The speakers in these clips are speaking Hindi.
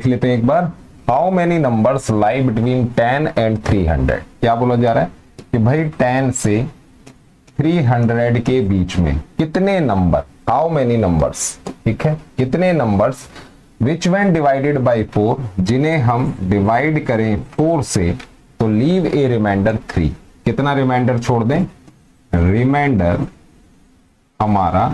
देख लेते हैं एक बार। How many numbers lie between 10 and 300। क्या बोला जा रहा है कि भाई 10 से 300 के बीच में कितने नंबर, हाउ मेनी नंबर्स, ठीक है, कितने numbers which when divided by 4, जिन्हें हम डिवाइड करें 4 से तो लीव ए रिमाइंडर 3, कितना रिमाइंडर छोड़ दें, रिमाइंडर हमारा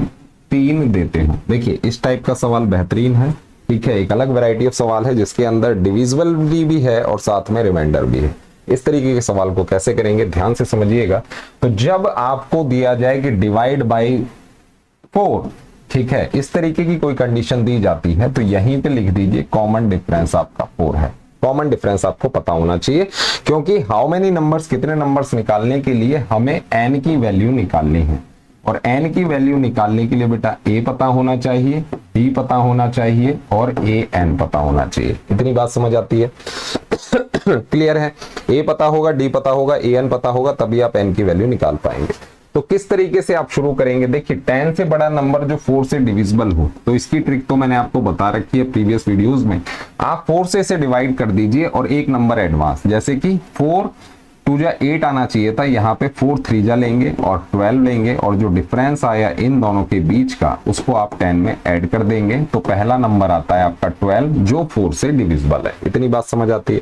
3 देते हैं। देखिए इस टाइप का सवाल बेहतरीन है, ठीक है, एक अलग वैरायटी ऑफ सवाल है जिसके अंदर डिविजिबल भी है और साथ में रिमाइंडर भी है। इस तरीके के सवाल को कैसे करेंगे ध्यान से समझिएगा। तो जब आपको दिया जाए कि डिवाइड बाय 4, ठीक है, इस तरीके की कोई कंडीशन दी जाती है तो यहीं पे लिख दीजिए कॉमन डिफरेंस आपका 4 है। कॉमन डिफरेंस आपको पता होना चाहिए क्योंकि हाउ मेनी नंबर्स, कितने नंबर्स निकालने के लिए हमें n की वैल्यू निकालनी है और n की वैल्यू निकालने के लिए बेटा a पता होना चाहिए, d पता होना चाहिए और an पता होना चाहिए। इतनी बात समझ आती है? क्लियर है? a पता होगा, d पता होगा, an पता होगा, तभी आप n की वैल्यू निकाल पाएंगे। तो किस तरीके से आप शुरू करेंगे, देखिए 10 से बड़ा नंबर जो 4 से डिविजिबल हो, तो इसकी ट्रिक तो मैंने आपको बता रखी है प्रीवियस वीडियोस में। आप 4 से इसे डिवाइड कर दीजिए और एक नंबर एडवांस, जैसे कि 4 2 जा 8 आना चाहिए था, यहाँ पे 4 3 जा लेंगे और 12 लेंगे और जो डिफरेंस आया इन दोनों के बीच का उसको आप 10 में ऐड कर देंगे तो पहला नंबर आता है आपका 12 जो 4 से डिविजिबल है। इतनी बात समझ आती है?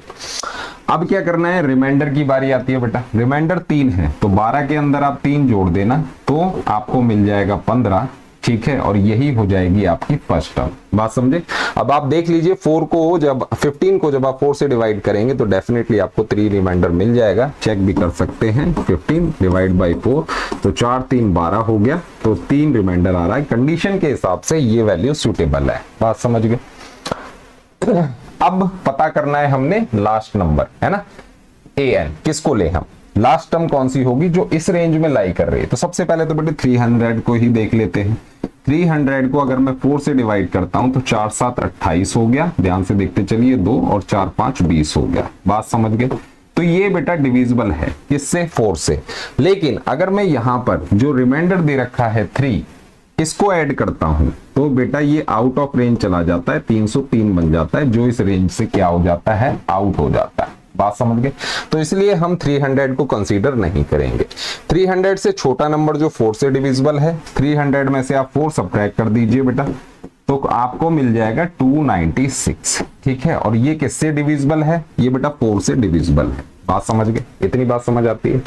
अब क्या करना है, रिमाइंडर की बारी आती है बेटा। रिमाइंडर 3 है तो 12 के अंदर आप 3 जोड़ देना तो आपको मिल जाएगा 15, ठीक है, और यही हो जाएगी आपकी फर्स्ट टर्म। बात समझे? अब आप देख लीजिए 15 को जब आप 4 से डिवाइड करेंगे तो डेफिनेटली आपको 3 रिमाइंडर मिल जाएगा। चेक भी कर सकते हैं, 15 डिवाइड बाई 4 तो 4 3 12 हो गया, तो 3 रिमाइंडर आ रहा है। कंडीशन के हिसाब से ये वैल्यू सूटेबल है। बात समझ गए? अब पता करना है हमने लास्ट नंबर, है ना, an, किसको ले हम, लास्ट टर्म कौन सी होगी जो इस रेंज में लाई कर रही है। तो सबसे पहले तो बेटे 300 को ही देख लेते हैं। 300 को अगर मैं 4 से डिवाइड करता हूं तो 4 7 28 हो गया, ध्यान से देखते चलिए, 2 और 4 5 20 हो गया। बात समझ गए? तो ये बेटा डिविजिबल है किससे, 4 से। लेकिन अगर मैं यहां पर जो रिमाइंडर दे रखा है 3, इसको ऐड करता हूं तो बेटा ये आउट ऑफ रेंज चला जाता है, 303 बन जाता है, जो इस रेंज से क्या हो जाता है, आउट हो जाता है। बात समझ गए? तो इसलिए हम 300 को कंसीडर नहीं करेंगे। 300 से छोटा नंबर जो 4 से डिविजिबल है, 300 में से आप 4 सब्ट्रैक्ट कर दीजिए बेटा तो आपको मिल जाएगा 296, ठीक है, और ये किससे डिविजिबल है, ये बेटा 4 से डिविजिबल है। बात समझ गए? इतनी बात समझ आती है?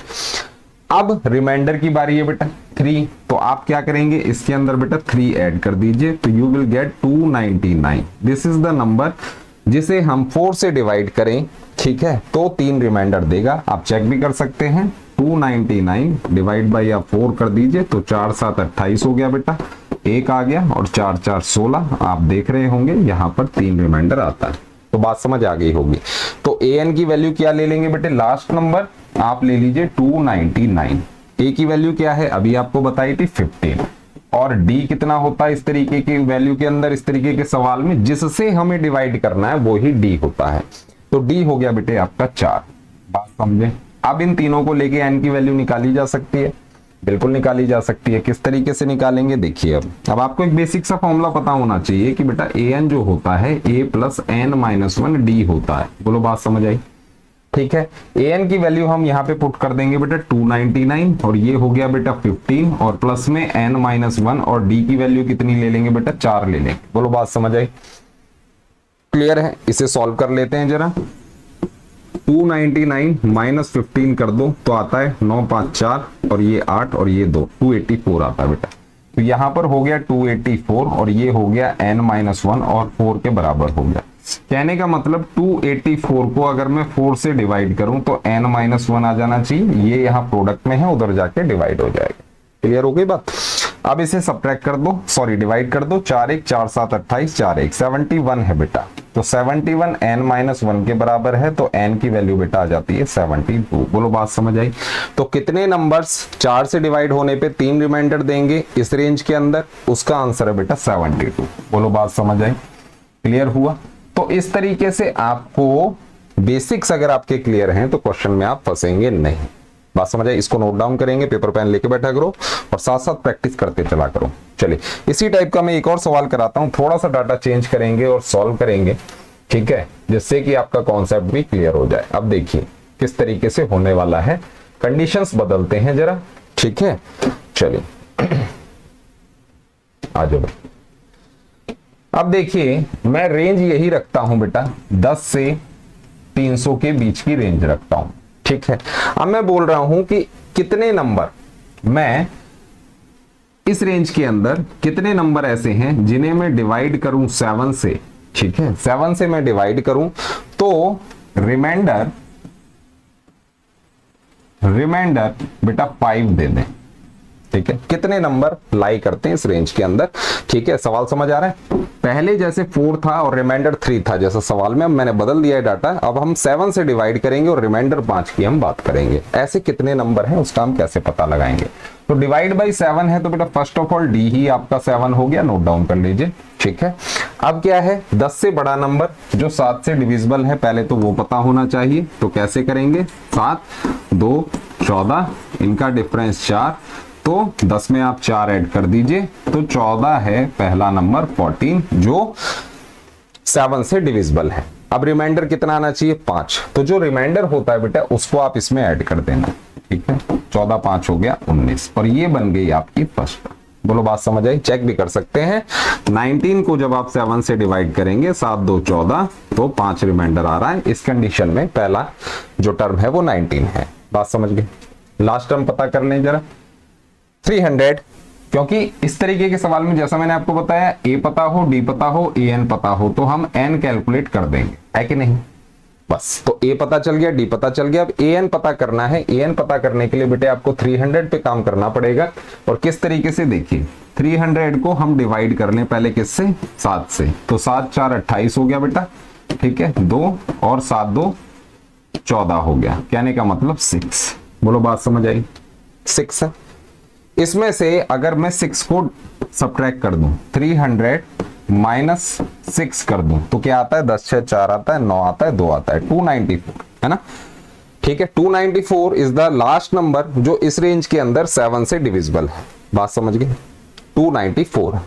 अब रिमाइंडर की बारी है बेटा 3, तो आप क्या करेंगे, इसके अंदर बेटा 3 ऐड कर दीजिए तो you will get 299। This is the number जिसे हम 4 से डिवाइड करें, ठीक है, तो 3 रिमाइंडर देगा। आप चेक भी कर सकते हैं, 299 डिवाइड बाई आप 4 कर दीजिए तो 4 7 28 हो गया बेटा, 1 आ गया और 4 4 16। आप देख रहे होंगे यहाँ पर 3 रिमाइंडर आता है। तो बात समझ आ गई होगी। तो an की वैल्यू क्या ले लेंगे बेटे, लास्ट नंबर आप ले लीजिए 299। a की वैल्यू क्या है, अभी आपको बताई थी 15, और d कितना होता है इस तरीके की वैल्यू के अंदर, इस तरीके के सवाल में जिससे हमें डिवाइड करना है वो ही d होता है। तो d हो गया बेटे आपका 4। बात समझे? अब इन तीनों को लेके n की वैल्यू निकाली जा सकती है, बिल्कुल निकाली जा सकती है। किस तरीके से निकालेंगे देखिए। अब आपको एक बेसिक सा फॉर्मूला पता होना चाहिए कि बेटा an जो होता है a plus n minus 1 d होता है। बोलो बात समझ आई? ठीक है, an की वैल्यू हम यहाँ पे पुट कर देंगे बेटा 299 और ये हो गया बेटा 15 और प्लस में n माइनस 1 और d की वैल्यू कितनी ले लेंगे बेटा, 4 ले लेंगे। बोलो बात समझ आई? क्लियर है? इसे सॉल्व कर लेते हैं जरा। 299 माइनस 15 कर दो तो आता है 9 5 4 और ये 8 और ये 2, 284 आता है बेटा। तो यहाँ पर हो गया 284 और ये हो गया n माइनस 1 और 4 के बराबर हो गया। कहने का मतलब 284 को अगर मैं 4 से डिवाइड करूं तो n माइनस 1 आ जाना चाहिए, ये यहाँ प्रोडक्ट में है, उधर जाके डिवाइड हो जाएगा। क्लियर हो गई बात? अब इसे सब्ट्रैक्ट कर दो, सॉरी डिवाइड कर दो, 4 1 4 7 28 4 1 71 है बेटा। तो 71 n माइनस 1 के बराबर है तो n की वैल्यू बेटा आ जाती है 72। बोलो बात समझ आई? तो कितने नंबर्स 4 से डिवाइड होने पे 3 रिमाइंडर देंगे इस रेंज के अंदर, उसका आंसर है बेटा 72। बोलो बात समझ आई? क्लियर हुआ? तो इस तरीके से आपको बेसिक्स अगर आपके क्लियर हैं तो क्वेश्चन में आप फंसेंगे नहीं। बात समझ आई? इसको नोट डाउन करेंगे, पेपर पेन लेके बैठा करो और साथ साथ प्रैक्टिस करते चला करो। चलिए इसी टाइप का मैं एक और सवाल कराता हूं, थोड़ा सा डाटा चेंज करेंगे और सॉल्व करेंगे। ठीक है, जिससे कि आपका कॉन्सेप्ट भी क्लियर हो जाए। अब देखिए किस तरीके से होने वाला है, कंडीशंस बदलते हैं जरा, ठीक है। चलिए आ जाओ। अब देखिए मैं रेंज यही रखता हूं बेटा, 10 से 300 के बीच की रेंज रखता हूं, ठीक है। अब मैं बोल रहा हूं कि कितने नंबर, मैं इस रेंज के अंदर कितने नंबर ऐसे हैं जिन्हें मैं डिवाइड करूं 7 से, ठीक है, 7 से मैं डिवाइड करूं तो रिमाइंडर बेटा 5 दे दें, ठीक है। कितने नंबर लाई करते हैं इस रेंज के अंदर, ठीक है। सवाल समझ आ रहा है? पहले जैसे 4 था और रिमाइंडर 3 था जैसा सवाल में, अब मैंने बदल दिया है डाटा। अब हम 7 से डिवाइड करेंगे और रिमाइंडर 5 की हम बात करेंगे। ऐसे कितने नंबर हैं उसका हम कैसे पता लगाएंगे? तो डिवाइड बाई 7 है तो बेटा फर्स्ट ऑफ ऑल डी ही आपका 7 हो गया, नोट डाउन कर लीजिए, ठीक है। अब क्या है, 10 से बड़ा नंबर जो 7 से डिविजिबल है, पहले तो वो पता होना चाहिए। तो कैसे करेंगे, 7 2 14, इनका डिफरेंस 4, तो 10 में आप 4 ऐड कर दीजिए तो 14 है पहला नंबर 14 जो 7 से डिविजिबल है। अब रिमाइंडर कितना आना चाहिए, 5। तो जो रिमाइंडर होता है बेटा उसको आप इसमें ऐड कर देना, ठीक है। 14 5 हो गया 19, और ये बन गई आपकी फर्स्ट। बोलो बात समझ आई? चेक भी कर सकते हैं। 19 को जब आप 7 से डिवाइड करेंगे, 7 2 14, तो 5 रिमाइंडर आ रहा है। इस कंडीशन में पहला जो टर्म है वो 19 है। बात समझ गए? लास्ट टर्म पता कर लें जरा, 300, क्योंकि इस तरीके के सवाल में जैसा मैंने आपको बताया, ए पता हो, डी पता हो, ए एन पता हो, तो हम एन कैलकुलेट कर देंगे, है कि नहीं? बस, तो ए पता चल गया, डी पता चल गया। अब ए एन पता करना है। ए एन पता करने के लिए बेटे आपको 300 पे काम करना पड़ेगा। और किस तरीके से, देखिए 300 को हम डिवाइड कर लें पहले किससे, 7 से। तो 7 4 28 हो गया बेटा, ठीक है। 2 और 7 2 14 हो गया, कहने का मतलब 6। बोलो बात समझ आई? 6 है। इसमें से अगर मैं 6 को सब्ट्रैक्ट कर दूं, 300 माइनस 6 कर दूं, तो क्या आता है, 10 6 4 आता है, 9 आता है, 2 आता है, 294, है ना, ठीक है। 294 इज द लास्ट नंबर जो इस रेंज के अंदर 7 से डिविजिबल है। बात समझ गए? 294।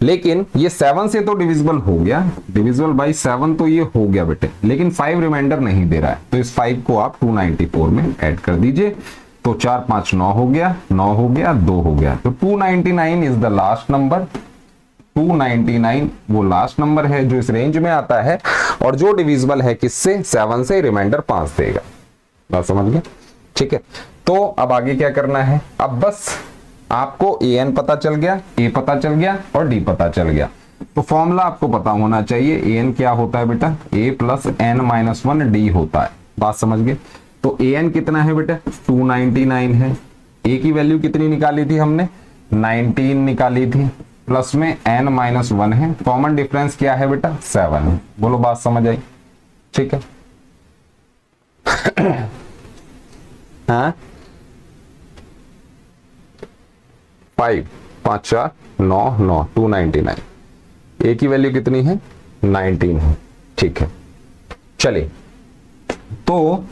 लेकिन ये 7 से तो डिविजिबल हो गया, डिविजिबल बाई 7 तो ये हो गया बेटे, लेकिन 5 रिमाइंडर नहीं दे रहा है। तो इस 5 को आप 294 में ऐड कर दीजिए, तो 4 5 9 हो गया, 9 हो गया, 2 हो गया। तो 299 इज द लास्ट नंबर। 299 वो लास्ट नंबर है जो इस रेंज में आता है, और जो डिविजिबल है किससे, 7 से, रिमाइंडर 5 देगा। बात समझ गए? ठीक है। तो अब आगे क्या करना है, अब बस आपको ए एन पता चल गया, ए पता चल गया और डी पता चल गया। तो फॉर्मूला आपको पता होना चाहिए, ए एन क्या होता है बेटा, ए प्लस एन माइनस 1 डी होता है। बात समझ गए? तो ए एन कितना है बेटा, 299 है। ए की वैल्यू कितनी निकाली थी हमने, 19 निकाली थी, प्लस में एन माइनस 1 है, कॉमन डिफरेंस क्या है बेटा, 7 है। बोलो बात समझ आई? ठीक है। हाँ, 5 5 4 9 9, 299। ए की वैल्यू कितनी है, 19 है, ठीक है। चलिए, तो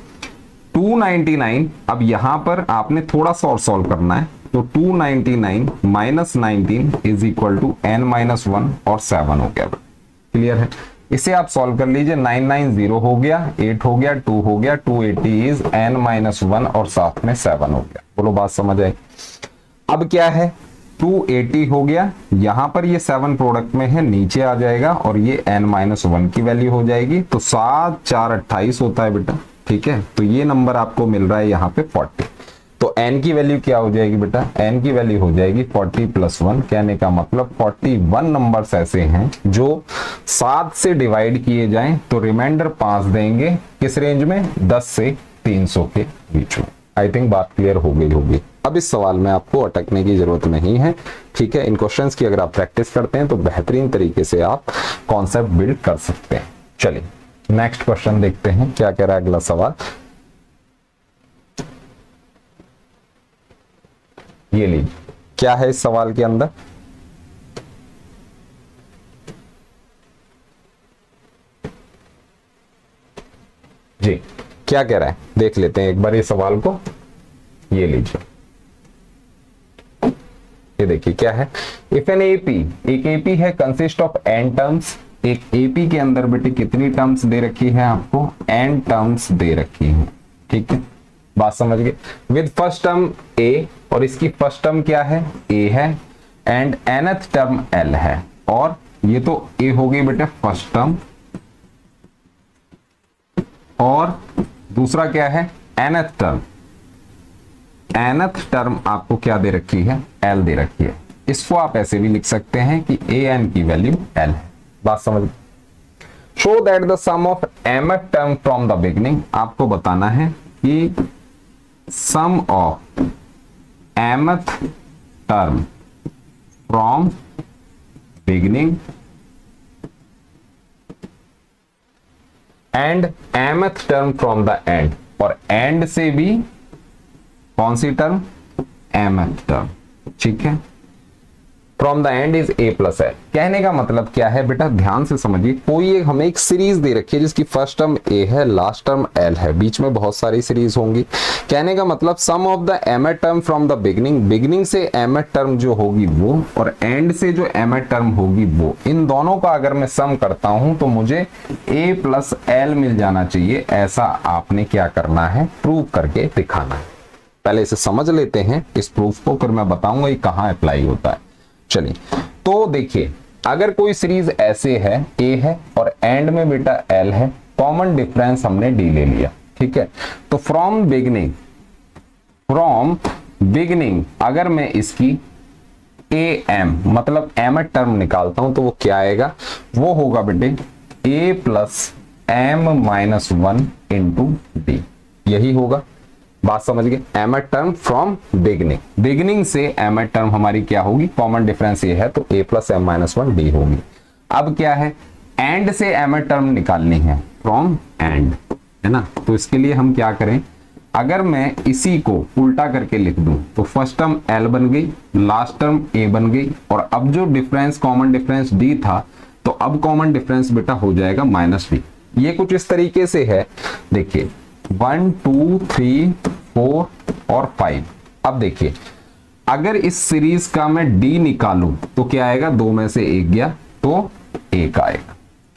299, अब यहां पर आपने थोड़ा सा और सॉल्व करना है। तो 299 minus 19 is equal to n minus 1 और 7 हो गया। क्लियर है? इसे आप सॉल्व कर लीजिए। 990 हो गया, 8 हो गया, 2 हो गया, 280 इज एन माइनस 1 और साथ में 7 हो गया। बोलो बात समझ आई? अब क्या है, 280 हो गया, यहां पर ये 7 प्रोडक्ट में है, नीचे आ जाएगा और ये n माइनस 1 की वैल्यू हो जाएगी। तो 7 4 28 होता है बेटा, ठीक है। तो ये नंबर आपको मिल रहा है यहाँ पे 40। तो n की वैल्यू क्या हो जाएगी बेटा, n की वैल्यू हो जाएगी 40 प्लस 1, कहने का मतलब 41 नंबर्स ऐसे हैं जो 7 से डिवाइड किए जाएं तो रिमाइंडर 5 देंगे। किस रेंज में, 10 से 300 के बीच में। आई थिंक बात क्लियर हो गई होगी। अब इस सवाल में आपको अटकने की जरूरत नहीं है, ठीक है। इन क्वेश्चंस की अगर आप प्रैक्टिस करते हैं तो बेहतरीन तरीके से आप कॉन्सेप्ट बिल्ड कर सकते हैं। चलिए नेक्स्ट क्वेश्चन देखते हैं क्या कह रहा है अगला सवाल। ये लीजिए, क्या है इस सवाल के अंदर, जी क्या कह रहा है देख लेते हैं एक बार ये सवाल को। ये लीजिए, ये देखिए क्या है, इफ एन एपी, एक एपी है कंसिस्ट ऑफ n टर्म्स, एक एपी के अंदर बेटे कितनी टर्म्स दे रखी है आपको, एन टर्म्स दे रखी है, ठीक है, बात समझ गए। विद फर्स्ट टर्म ए, और इसकी फर्स्ट टर्म क्या है, ए है, एंड nth टर्म एल है, और ये तो ए हो गई बेटे फर्स्ट टर्म, और दूसरा क्या है nth टर्म, nth टर्म आपको क्या दे रखी है, एल दे रखी है। इसको आप ऐसे भी लिख सकते हैं कि ए एन की वैल्यू एल है, बात समझ। Show that the sum of mth term from the beginning, आपको बताना है कि sum of mth term from beginning and mth term from the end, और एंड से भी कौन सी टर्म, mth टर्म, ठीक है। From the end is a plus l, कहने का मतलब क्या है बेटा, ध्यान से समझिए। कोई एक हमें एक सीरीज दे रखी है जिसकी फर्स्ट टर्म ए है, लास्ट टर्म एल है, बीच में बहुत सारी सीरीज होंगी। कहने का मतलब sum of the mth term from the beginning, beginning से mth टर्म जो होगी वो, और एंड से जो mth टर्म होगी वो, इन दोनों का अगर मैं सम करता हूं तो मुझे a प्लस एल मिल जाना चाहिए। ऐसा आपने क्या करना है, प्रूव करके दिखाना है। पहले इसे समझ लेते हैं इस प्रूफ को, फिर मैं बताऊंगा ये कहां अप्लाई होता है। चलिए, तो देखिए, अगर कोई सीरीज ऐसे है, ए है और एंड में बेटा एल है, कॉमन डिफरेंस हमने डी ले लिया, ठीक है। तो फ्रॉम बिगनिंग अगर मैं इसकी ए एम मतलब mth टर्म निकालता हूं तो वो क्या आएगा, वो होगा बेटे a plus m minus one into d, यही होगा, बात समझ गए। mth टर्म फ्रॉम बिगनिंग से mth टर्म हमारी क्या होगी, कॉमन डिफरेंस ये है तो a plus m minus one d होगी। अब क्या है, एंड से mth टर्म निकालनी है, फ्रॉम एंड, है ना। तो इसके लिए हम क्या करें, अगर मैं इसी को उल्टा करके लिख दूं तो फर्स्ट टर्म l बन गई, लास्ट टर्म a बन गई, और अब जो डिफरेंस कॉमन डिफरेंस d था तो अब कॉमन डिफरेंस बेटा हो जाएगा माइनस d। ये कुछ इस तरीके से है, देखिए 1 2 3 4 और 5। अब देखिए, अगर इस सीरीज का मैं d निकालूं तो क्या आएगा, दो में से एक गया तो एक आएगा।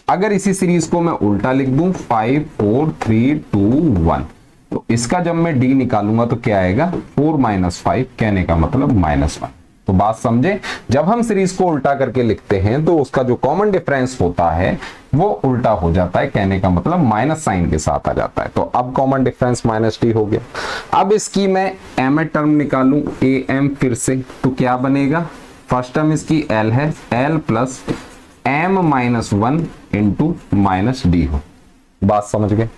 अगर इसी सीरीज को मैं उल्टा लिख दूं 5 4 3 2 1, तो इसका जब मैं d निकालूंगा तो क्या आएगा, 4 माइनस 5, कहने का मतलब माइनस 1। तो बात समझे, जब हम सीरीज को उल्टा करके लिखते हैं तो उसका जो कॉमन डिफरेंस होता है वो उल्टा हो जाता है, कहने का मतलब माइनस साइन के साथ आ जाता है। तो अब कॉमन डिफरेंस माइनस डी हो गया। अब इसकी मैं mth टर्म निकालूं ए एम फिर से, तो क्या बनेगा, फर्स्ट टर्म इसकी l है, l plus m minus one into minus d हो, बात समझ गए।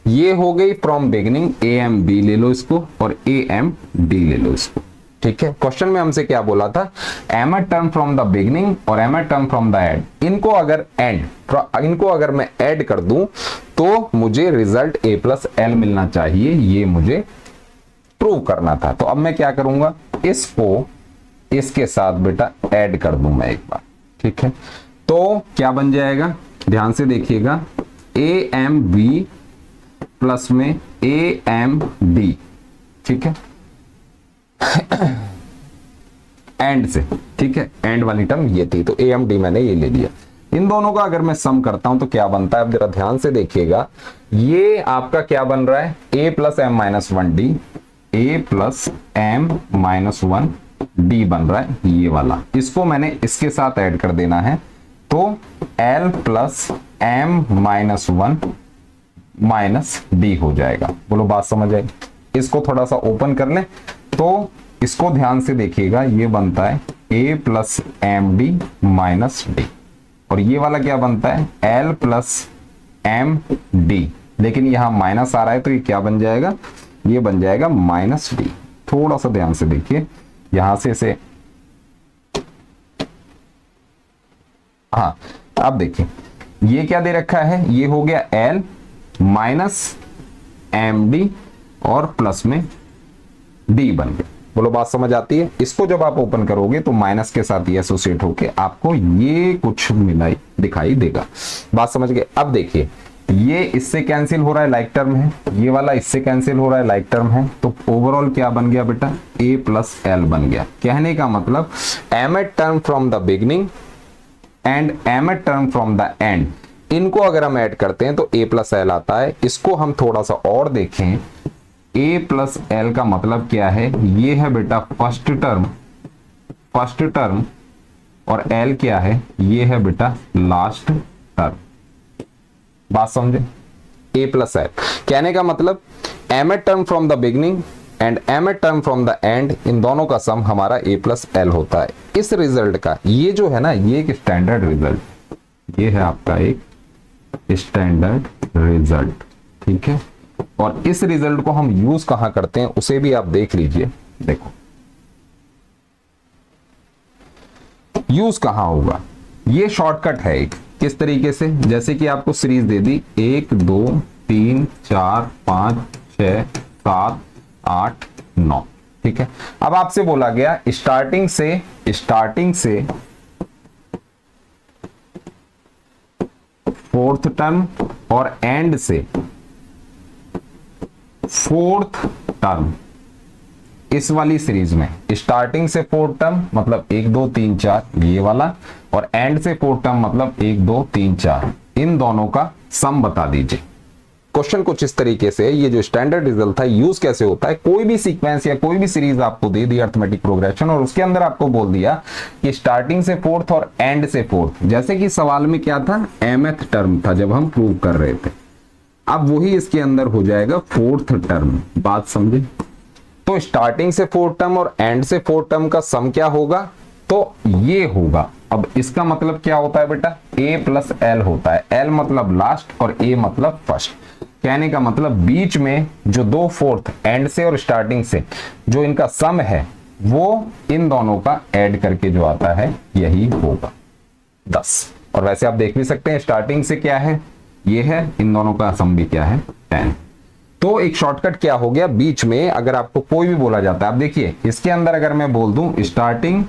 ये हो गई from beginning, a m b ले लो इसको और ए एम डी ले लो इसको, ठीक है। क्वेश्चन में हमसे क्या बोला था, mth term from the beginning और mth term from the and, इनको अगर मैं ऐड कर दूं तो मुझे रिजल्ट a प्लस एल मिलना चाहिए, ये मुझे प्रूव करना था। तो अब मैं क्या करूंगा, इसको इसके साथ बेटा ऐड कर दूं मैं एक बार, ठीक है। तो क्या बन जाएगा, ध्यान से देखिएगा, ए एम बी प्लस में ए एम डी, ठीक है, एंड से, ठीक है, एंड वाली टर्म ये थी तो ए एम डी मैंने ये ले लिया। इन दोनों का अगर मैं सम करता हूं तो क्या बनता है, अब जरा ध्यान से देखिएगा, ये आपका क्या बन रहा है, a plus m minus one d, a plus m minus one d बन रहा है ये वाला। इसको मैंने इसके साथ ऐड कर देना है तो l plus m minus one minus d हो जाएगा। बोलो बात समझ आई। इसको थोड़ा सा ओपन कर लें तो इसको ध्यान से देखिएगा, ये बनता है a plus m d minus d, और ये वाला क्या बनता है, l प्लस एम डी, लेकिन यहां माइनस आ रहा है तो ये क्या बन जाएगा, ये बन जाएगा माइनस डी। थोड़ा सा ध्यान से देखिए, यहां से इसे, हाँ अब देखिए ये क्या दे रखा है, ये हो गया l माइनस एम डी और प्लस में d बन गया। बोलो बात समझ आती है। इसको जब आप ओपन करोगे तो माइनस के साथ ये एसोसिएट होके आपको ये कुछ मिलाई दिखाई देगा, बात समझ गए। अब देखिए ये इससे कैंसिल हो रहा है, लाइक टर्म है, ये वाला इससे कैंसिल हो रहा है, लाइक टर्म है, तो ओवरऑल क्या बन गया बेटा, a प्लस एल बन गया। कहने का मतलब mth term from the beginning and mth term from the and, इनको अगर हम ऐड करते हैं तो a प्लस एल आता है। इसको हम थोड़ा सा और देखें, a प्लस एल का मतलब क्या है, ये है बेटा फर्स्ट टर्म और l क्या है, ये है बेटा लास्ट टर्म। बात समझे, a प्लस एल कहने का मतलब mth term from the beginning and mth term from the end, इन दोनों का सम हमारा a प्लस एल होता है। इस रिजल्ट का ये जो है ना, ये एक स्टैंडर्ड रिजल्ट, ये है आपका एक स्टैंडर्ड रिजल्ट, ठीक है। और इस रिजल्ट को हम यूज कहां करते हैं उसे भी आप देख लीजिए। देखो यूज कहां होगा, ये शॉर्टकट है एक, किस तरीके से, जैसे कि आपको सीरीज दे दी 1 2 3 4 5 6 7 8 9, ठीक है। अब आपसे बोला गया स्टार्टिंग से फोर्थ टर्म और एंड से फोर्थ टर्म, इस वाली सीरीज में स्टार्टिंग से फोर्थ टर्म मतलब 1 2 3 4 ये वाला, और एंड से फोर्थ टर्म मतलब 1 2 3 4, इन दोनों का सम बता दीजिए। क्वेश्चन कुछ इस तरीके से, ये जो स्टैंडर्ड रिजल्ट था यूज कैसे होता है, कोई भी सीक्वेंस या कोई भी सीरीज आपको दे दी अर्थमेटिक प्रोग्रेशन और उसके अंदर आपको बोल दिया कि स्टार्टिंग से फोर्थ और एंड से फोर्थ, जैसे कि सवाल में क्या था, mth टर्म था जब हम प्रूव कर रहे थे, अब वही इसके अंदर हो जाएगा फोर्थ टर्म। बात समझे, तो स्टार्टिंग से फोर्थ टर्म और एंड से फोर्थ टर्म का सम क्या होगा, तो ये होगा। अब इसका मतलब क्या होता है बेटा, a प्लस एल होता है, l मतलब लास्ट और a मतलब फर्स्ट। कहने का मतलब बीच में जो दो फोर्थ एंड से और स्टार्टिंग से जो इनका सम है वो इन दोनों का ऐड करके जो आता है यही होगा 10। और वैसे आप देख भी सकते हैं स्टार्टिंग से क्या है, ये है, इन दोनों का सम भी क्या है 10। तो एक शॉर्टकट क्या हो गया, बीच में अगर आपको कोई भी बोला जाता है, आप देखिए इसके अंदर अगर मैं बोल दूं स्टार्टिंग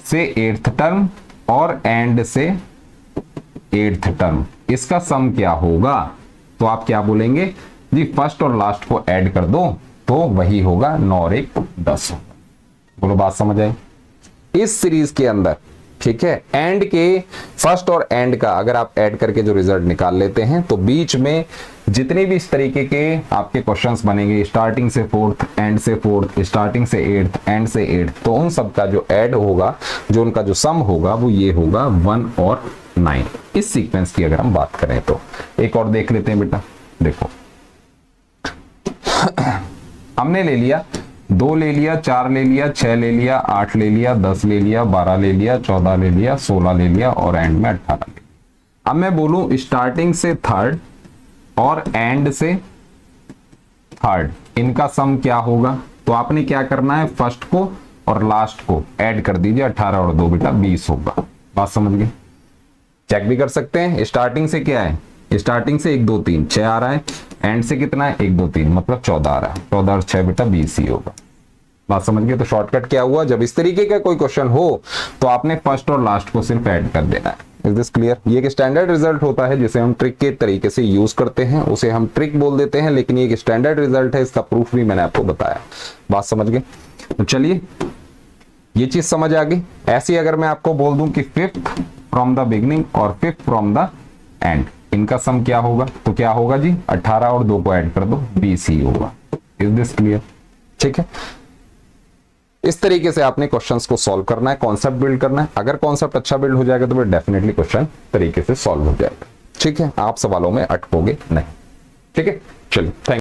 से 8th टर्म और एंड से 8th टर्म, इसका सम क्या होगा, तो आप क्या बोलेंगे जी, फर्स्ट और लास्ट को ऐड कर दो तो वही होगा 9 और 1 10। बोलो बात समझ आई। इस सीरीज के अंदर, ठीक है, एंड के फर्स्ट और एंड का अगर आप ऐड करके जो रिजल्ट निकाल लेते हैं तो बीच में जितने भी इस तरीके के आपके क्वेश्चंस बनेंगे, स्टार्टिंग से फोर्थ, एंड से फोर्थ, स्टार्टिंग से 8th, एंड से 8th, तो उन सब का जो ऐड होगा, जो उनका जो सम होगा वो ये होगा 1 और 9। इस सीक्वेंस की अगर हम बात करें तो एक और देख लेते हैं बेटा। देखो हमने ले लिया 2 ले लिया, 4 ले लिया, 6 ले लिया, 8 ले लिया, 10 ले लिया, 12 ले लिया, 14 ले लिया, 16 ले लिया और एंड में 18 ले लिया। अब मैं बोलूं स्टार्टिंग से थर्ड और एंड से थर्ड, इनका सम क्या होगा, तो आपने क्या करना है, फर्स्ट को और लास्ट को ऐड कर दीजिए, 18 और 2 बेटा 20 होगा। बात समझ गए, चेक भी कर सकते हैं। स्टार्टिंग से क्या है, स्टार्टिंग से 1 2 3 6 आ रहा है, एंड से कितना है 1 2 3 मतलब 14 आ रहा है, 14 और 6 बेटा 20 ही होगा। बात समझ गए। तो शॉर्टकट क्या हुआ, जब इस तरीके का कोई क्वेश्चन हो तो आपने फर्स्ट और लास्ट को सिर्फ ऐड कर देना है। Is this clear. ये एक स्टैंडर्ड रिजल्ट होता है जिसे हम ट्रिक के तरीके से यूज करते हैं, उसे हम ट्रिक बोल देते हैं, लेकिन ये एक स्टैंडर्ड रिजल्ट है, इसका प्रूफ भी मैंने आपको बताया। बात समझ गए। तो चलिए ये चीज समझ आ गई। ऐसी अगर मैं आपको बोल दूं कि 5th फ्रॉम द बिगनिंग और 5th फ्रॉम द एंड, इनका सम क्या होगा, तो क्या होगा जी, 18 और 2 को ऐड कर दो 20 ही होगा। Is this clear. ठीक है, इस तरीके से आपने क्वेश्चंस को सॉल्व करना है, कॉन्सेप्ट बिल्ड करना है। अगर कॉन्सेप्ट अच्छा बिल्ड हो जाएगा तो फिर डेफिनेटली क्वेश्चन तरीके से सॉल्व हो जाएगा। ठीक है, आप सवालों में अटकोगे नहीं। ठीक है, चलिए थैंक